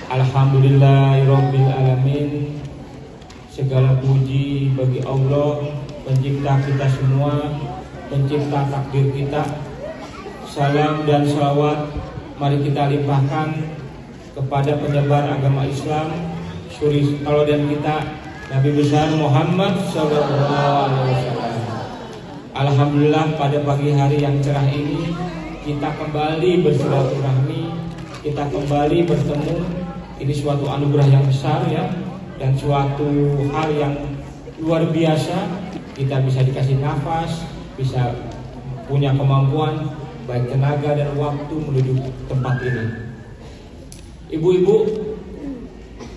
Alhamdulillahirabbil alamin. Segala puji bagi Allah, pencipta kita semua, pencipta takdir kita. Salam dan salawat mari kita limpahkan kepada penyebar agama Islam, suri teladan kita, Nabi besar Muhammad SAW. Alhamdulillah, pada pagi hari yang cerah ini kita kembali bersilaturahmi, kita kembali bertemu. Ini suatu anugerah yang besar ya, dan suatu hal yang luar biasa. Kita bisa dikasih nafas, bisa punya kemampuan baik tenaga dan waktu menuju tempat ini. Ibu-ibu,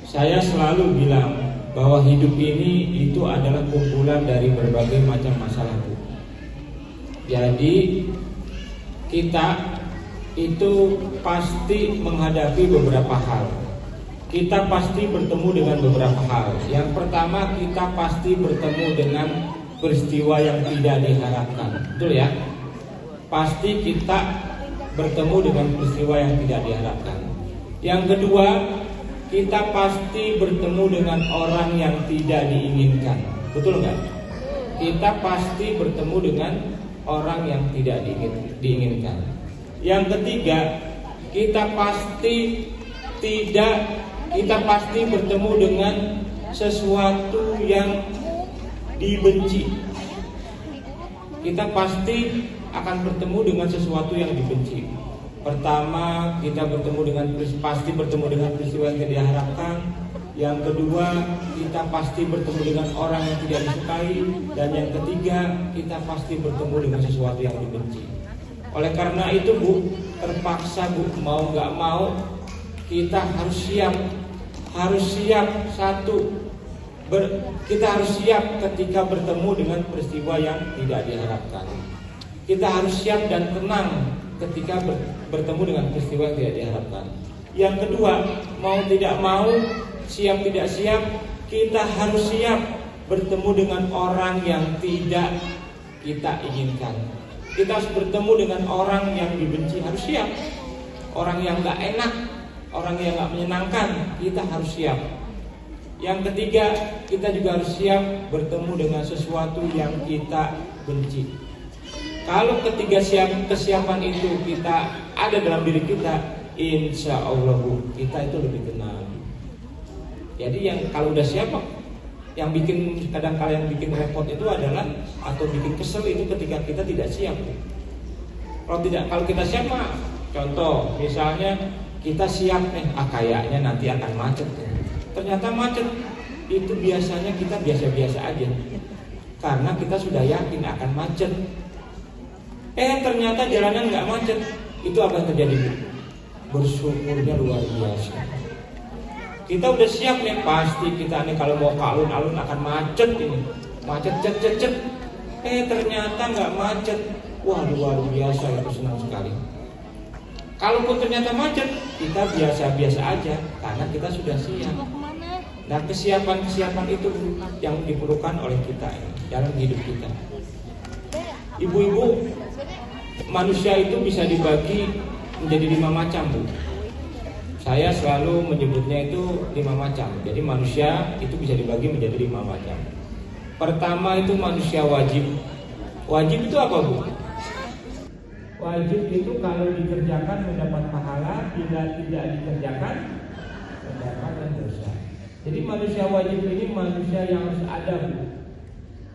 saya selalu bilang bahwa hidup ini itu adalah kumpulan dari berbagai macam masalah, Bu. Jadi kita itu pasti menghadapi beberapa hal. Kita pasti bertemu dengan beberapa hal. Yang pertama, kita pasti bertemu dengan peristiwa yang tidak diharapkan. Betul ya? Pasti kita bertemu dengan peristiwa yang tidak diharapkan. Yang kedua, kita pasti bertemu dengan orang yang tidak diinginkan. Betul nggak? Kita pasti bertemu dengan orang yang tidak diinginkan. Yang ketiga, kita pasti bertemu dengan sesuatu yang dibenci. Kita pasti akan bertemu dengan sesuatu yang dibenci. Pertama, kita pasti bertemu dengan peristiwa yang tidak diharapkan. Yang kedua, kita pasti bertemu dengan orang yang tidak disukai. Dan yang ketiga, kita pasti bertemu dengan sesuatu yang dibenci. Oleh karena itu, Bu, terpaksa, Bu, mau nggak mau, kita harus siap. Kita harus siap ketika bertemu dengan peristiwa yang tidak diharapkan. Kita harus siap dan tenang ketika bertemu dengan peristiwa yang tidak diharapkan. Yang kedua, mau tidak mau, siap tidak siap, kita harus siap bertemu dengan orang yang tidak kita inginkan. Kita harus bertemu dengan orang yang dibenci, harus siap. Orang yang gak enak, orang yang gak menyenangkan, kita harus siap. Yang ketiga, kita juga harus siap bertemu dengan sesuatu yang kita benci. Kalau ketiga kesiapan itu kita ada dalam diri kita, insya Allah, Bu, kita itu lebih tenang. Jadi yang kalau udah siap, yang kadang-kadang yang bikin repot itu adalah, atau bikin kesel itu ketika kita tidak siap. Kalau kita siap, contoh misalnya kita siap kayaknya nanti akan macet. Ternyata macet, itu biasanya kita biasa-biasa aja, karena kita sudah yakin akan macet. Ternyata jalanan nggak macet. Itu apa yang terjadi, Bu? Bersyukurnya luar biasa. Kita udah siap nih, pasti kita nih kalau mau ke alun-alun akan macet ini, macet cet. Ternyata nggak macet. Wah, luar biasa, itu senang sekali. Kalaupun ternyata macet, kita biasa-biasa aja karena kita sudah siap. Nah, kesiapan itu yang diperlukan oleh kita dalam hidup kita. Ibu-ibu, manusia itu bisa dibagi menjadi 5 macam, Bu. Saya selalu menyebutnya itu 5 macam. Jadi manusia itu bisa dibagi menjadi 5 macam. Pertama itu manusia wajib. Wajib itu apa, Bu? Wajib itu kalau dikerjakan mendapat pahala, bila tidak dikerjakan mendapatkan dosa. Jadi manusia wajib ini manusia yang harus ada, Bu.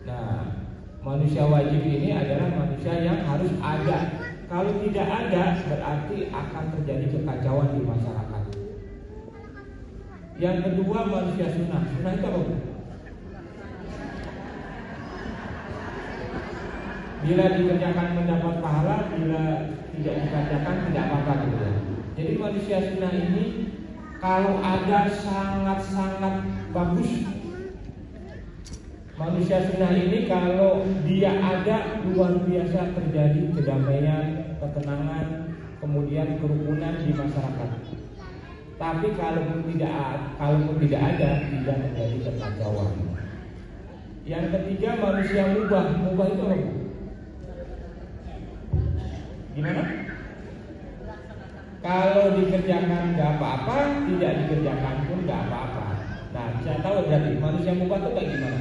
Nah, manusia wajib ini adalah manusia yang harus ada. Kalau tidak ada, berarti akan terjadi kekacauan di masyarakat. Yang kedua, manusia sunnah. Sunnah itu apa, Bu? Bila dikerjakan mendapat pahala, bila tidak dikerjakan tidak apa-apa, gitu ya. Jadi manusia sunnah ini kalau ada sangat-sangat bagus. Manusia sunnah ini kalau dia ada, luar biasa terjadi kedamaian, ketenangan, kemudian kerukunan di masyarakat. Tapi kalaupun tidak ada, tidak terjadi kekacauan. Yang ketiga, manusia mubah. Mubah itu apa? Gimana? Kalau dikerjakan nggak apa-apa, tidak dikerjakan pun nggak apa-apa. Nah, saya tahu berarti manusia mubah itu kayak gimana.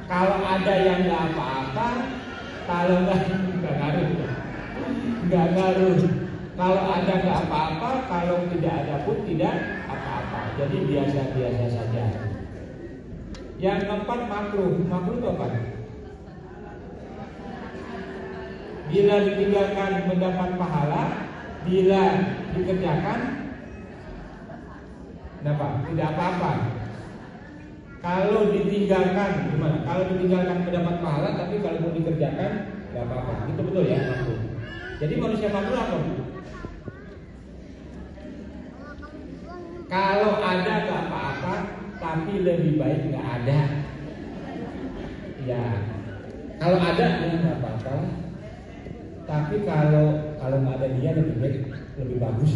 Kalau ada yang nggak apa-apa, kalau nggak ngaruh, nggak ngaruh. Kalau ada nggak apa-apa, kalau tidak ada pun tidak apa-apa. Jadi biasa-biasa saja. Yang keempat makruh. Makruh itu apa? Bila ditinggalkan mendapat pahala, bila dikerjakan tidak apa-apa. Kalau ditinggalkan gimana? Kalau ditinggalkan mendapat pahala, tapi kalau mau dikerjakan tidak apa-apa. Itu betul ya makruh. Jadi manusia makruh apa? Kalau ada nggak apa-apa, tapi lebih baik nggak ada. Ya, kalau ada ya nggak apa-apa. Tapi kalau nggak ada dia lebih bagus.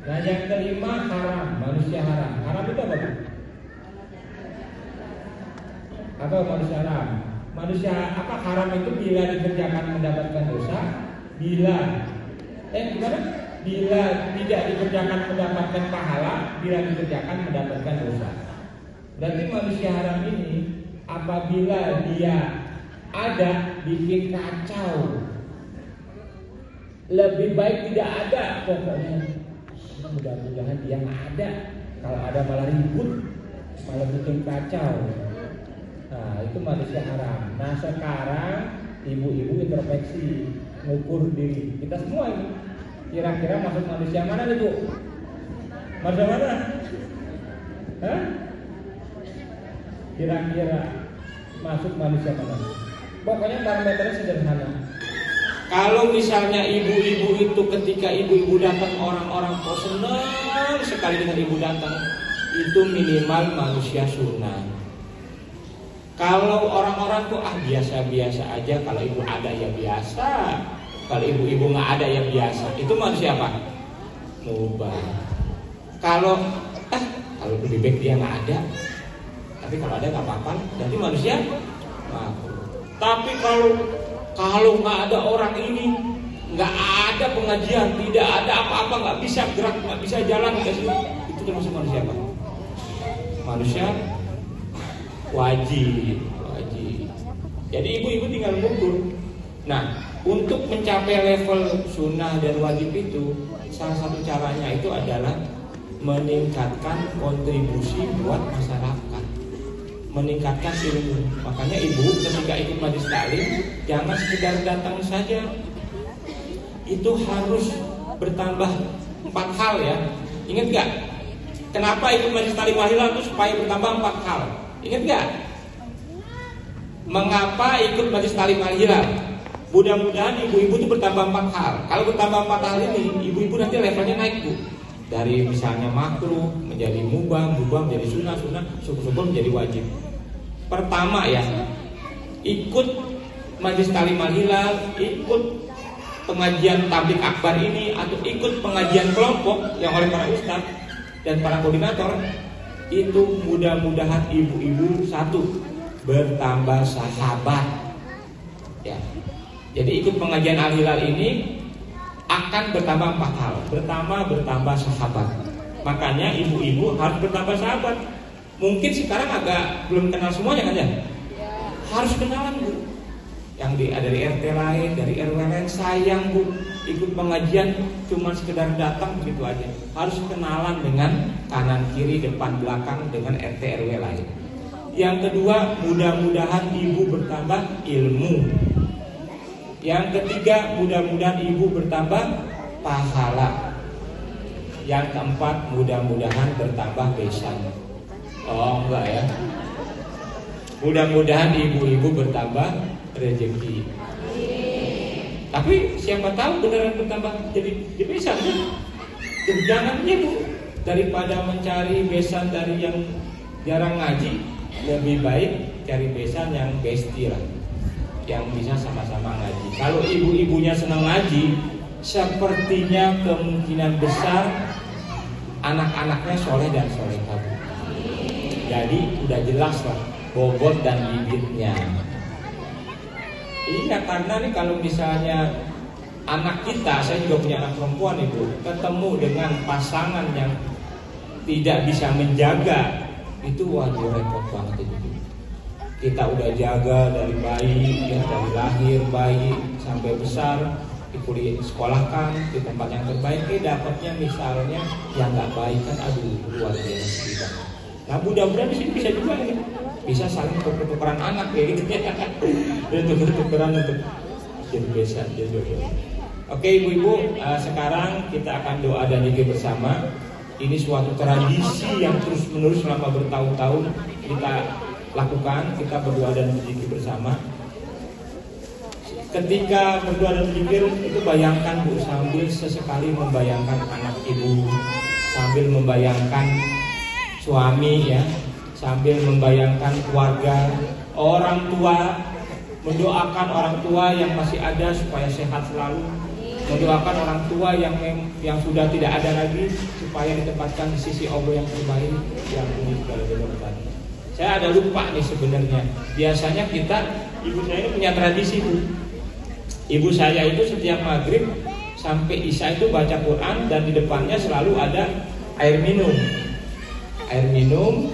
Nah, yang kelima haram, manusia haram. Haram itu apa? Apa manusia haram? Manusia apa haram itu bila dikerjakan mendapatkan dosa, bila tidak dikerjakan mendapatkan pahala, bila dikerjakan mendapatkan dosa. Berarti manusia haram ini apabila dia ada bikin kacau, lebih baik tidak ada pokoknya. Mudah-mudahan dia nggak ada. Kalau ada malah ribut, malah bikin kacau. Nah, itu manusia haram. Nah, sekarang ibu-ibu introspeksi, ngukur diri kita semua ini. Kira-kira masuk manusia mana nih, Bu? Manusia mana? Hah? Kira-kira masuk manusia mana? Pokoknya parameternya sederhana. Kalau misalnya ibu-ibu itu ketika ibu-ibu datang, orang-orang kok senang sekali dengan ibu datang, itu minimal manusia sunnah. Kalau orang-orang tuh biasa-biasa aja, kalau ibu ada ya biasa, kalau ibu-ibu nggak ada ya biasa, itu manusia apa? Mubah. Kalau lebih baik dia nggak ada, tapi kalau ada nggak apa-apa, jadi manusia makruh. Tapi kalau nggak ada orang ini, nggak ada pengajian, tidak ada apa-apa, nggak bisa gerak, nggak bisa jalan, itu termasuk manusia apa? Manusia wajib. Jadi ibu-ibu tinggal ngukur. Nah, untuk mencapai level sunnah dan wajib itu, salah satu caranya itu adalah meningkatkan kontribusi buat masyarakat, meningkatkan ilmu. Makanya ibu ketika ikut majelis taklim jangan sekedar datang saja, itu harus bertambah 4 hal ya. Ingat gak? Kenapa ikut majelis taklim Al-Hilal itu supaya bertambah 4 hal? Ingat gak? Mengapa ikut majelis taklim Al-Hilal? Mudah-mudahan ibu-ibu itu bertambah 4 hal. Kalau bertambah 4 hal ini, ibu-ibu nanti levelnya naik, Bu. Dari misalnya makruh menjadi mubah menjadi sunnah, syukur menjadi wajib. Pertama ya, ikut majelis taklim Al-Hilal, ikut pengajian tabligh akbar ini, atau ikut pengajian kelompok yang oleh para ustaz dan para koordinator, itu mudah-mudahan ibu-ibu satu bertambah sahabat ya. Jadi ikut pengajian Al-Hilal ini akan bertambah 4 hal. Pertama, bertambah sahabat. Makanya ibu-ibu harus bertambah sahabat. Mungkin sekarang agak belum kenal semuanya kan ya? Harus kenalan, Bu. Yang dari RT lain, dari RW lain, sayang, Bu. Ikut pengajian cuma sekedar datang begitu aja. Harus kenalan dengan kanan kiri, depan belakang dengan RT RW lain. Yang kedua, mudah-mudahan ibu bertambah ilmu. Yang ketiga, mudah-mudahan ibu bertambah pahala. Yang keempat, mudah-mudahan bertambah besan. Oh enggak ya. Mudah-mudahan ibu-ibu bertambah rezeki. Tapi siapa tahu beneran bertambah jadi besan kan? Jadi jangan Bu, daripada mencari besan dari yang jarang ngaji, lebih baik cari besan yang bestie lah, yang bisa sama-sama ngaji. Kalau ibu-ibunya senang ngaji, sepertinya kemungkinan besar anak-anaknya soleh dan solehah. Jadi udah jelas lah bobot dan bibitnya. Iya, karena nih kalau misalnya anak kita, saya juga punya anak perempuan ibu, ketemu dengan pasangan yang tidak bisa menjaga, itu waduh repot banget itu. Kita udah jaga dari bayi, ya, dari lahir bayi sampai besar, dikuliah sekolahkan di tempat yang terbaik, dapatnya misalnya yang nggak baik kan, aduh luar biasa juga. Nah mudah-mudahan di sini bisa juga ya, bisa saling tuker-tukeran anak ya gitu ya, dan tuker-tukeran untuk jadi besan jadi. Oke ibu-ibu, sekarang kita akan doa dan zikir bersama. Ini suatu tradisi yang terus-menerus selama bertahun-tahun kita lakukan. Kita berdoa dan berzikir bersama. Ketika berdoa dan berzikir itu bayangkan Bu, sambil sesekali membayangkan anak ibu, sambil membayangkan suami ya, sambil membayangkan keluarga, orang tua, mendoakan orang tua yang masih ada supaya sehat selalu, mendoakan orang tua yang sudah tidak ada lagi supaya ditempatkan di sisi Allah yang terbaik, yang ini segala tadi. Saya ada lupa nih sebenarnya. Biasanya kita, ibu saya ini punya tradisi Bu. Ibu saya itu setiap maghrib sampai isya itu baca Quran dan di depannya selalu ada air minum. Air minum,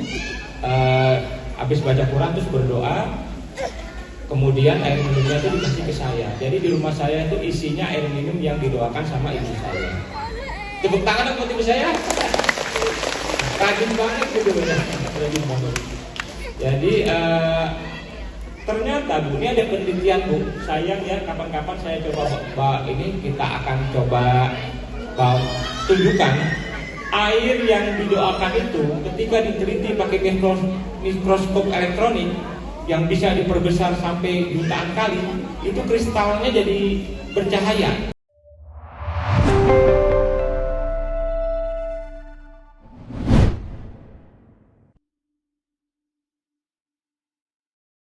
habis baca Quran terus berdoa. Kemudian air minumnya itu dikasih ke saya. Jadi di rumah saya itu isinya air minum yang didoakan sama ibu saya. Tepuk tangan buat ibu saya. Rajin banget gitu ya. Rajin banget. Jadi ternyata Bu, ini ada penelitian Bu. Sayang ya, kapan-kapan saya coba ini kita akan coba tunjukkan air yang didoakan itu ketika diteliti pakai mikroskop elektronik yang bisa diperbesar sampai jutaan kali, itu kristalnya jadi bercahaya.